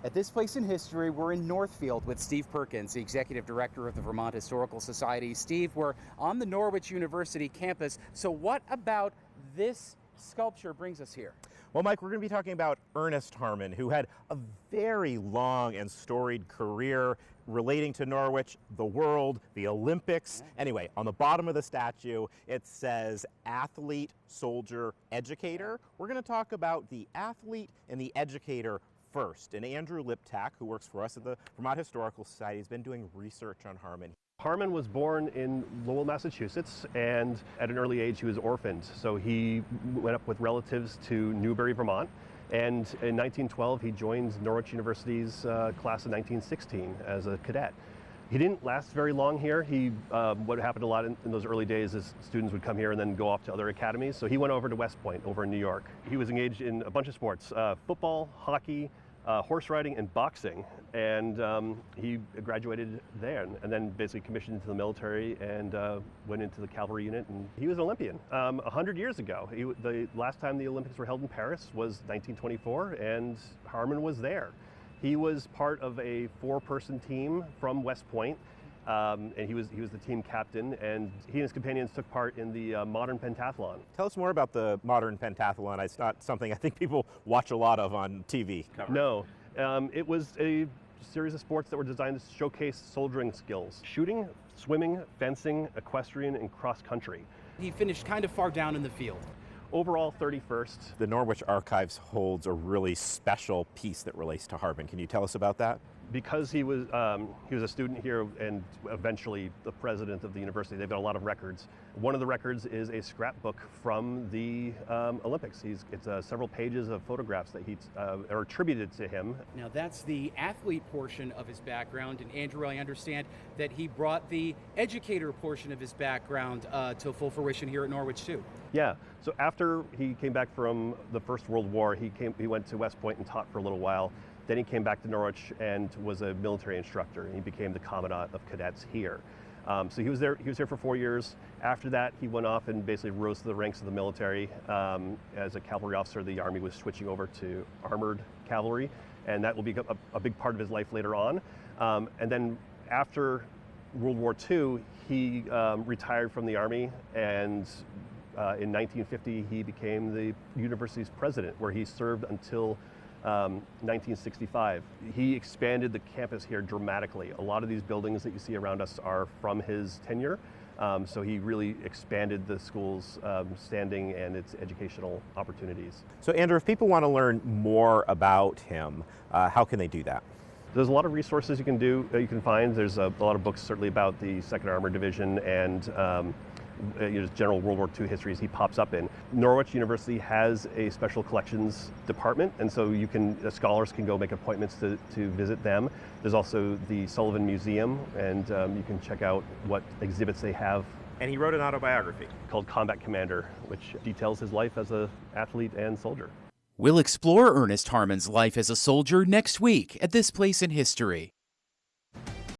At this place in history, we're in Northfield with Steve Perkins, the executive director of the Vermont Historical Society. Steve, we're on the Norwich University campus. So what about this sculpture brings us here? Well, Mike, we're going to be talking about Ernest Harmon, who had a very long and storied career relating to Norwich, the world, the Olympics. Anyway, on the bottom of the statue, it says athlete, soldier, educator. We're going to talk about the athlete and the educator first. And Andrew Liptak, who works for us at the Vermont Historical Society, has been doing research on Harmon. Harmon was born in Lowell, Massachusetts, and at an early age he was orphaned. So he went up with relatives to Newbury, Vermont, and in 1912 he joined Norwich University's class of 1916 as a cadet. He didn't last very long here. What happened a lot in those early days is students would come here and then go off to other academies. So he went over to West Point over in New York. He was engaged in a bunch of sports, football, hockey, horse riding, and boxing. And he graduated there and then basically commissioned into the military and went into the cavalry unit. And he was an Olympian 100 years ago. The last time the Olympics were held in Paris was 1924, and Harmon was there. He was part of a 4-person team from West Point, and he was the team captain, and he and his companions took part in the Modern Penthalon. Tell us more about the Modern Pentathlon. It's not something I think people watch a lot of on TV. No, it was a series of sports that were designed to showcase soldiering skills: shooting, swimming, fencing, equestrian, and cross-country. He finished kind of far down in the field. Overall, 31st. The Norwich Archives holds a really special piece that relates to Harmon. Can you tell us about that? Because he was a student here and eventually the president of the university, they've got a lot of records. One of the records is a scrapbook from the Olympics. It's several pages of photographs that are attributed to him. Now that's the athlete portion of his background, and Andrew, I understand that he brought the educator portion of his background to full fruition here at Norwich too. Yeah, so after he came back from the First World War, he went to West Point and taught for a little while. Then he came back to Norwich and was a military instructor, and he became the commandant of cadets here. So he was there for 4 years. After that, he went off and basically rose to the ranks of the military. As a cavalry officer, the Army was switching over to armored cavalry, and that will be a big part of his life later on. And then after World War II, he retired from the Army, and in 1950, he became the university's president, where he served until 1965. He expanded the campus here dramatically. A lot of these buildings that you see around us are from his tenure. So he really expanded the school's standing and its educational opportunities. So Andrew, if people want to learn more about him, how can they do that? There's a lot of resources you can find. There's a lot of books certainly about the 2nd Armored Division and general World War II histories he pops up in. Norwich University has a special collections department, and so scholars can go make appointments to visit them. There's also the Sullivan Museum, and you can check out what exhibits they have. And he wrote an autobiography called Combat Commander, which details his life as an athlete and soldier. We'll explore Ernest Harmon's life as a soldier next week at This Place in History.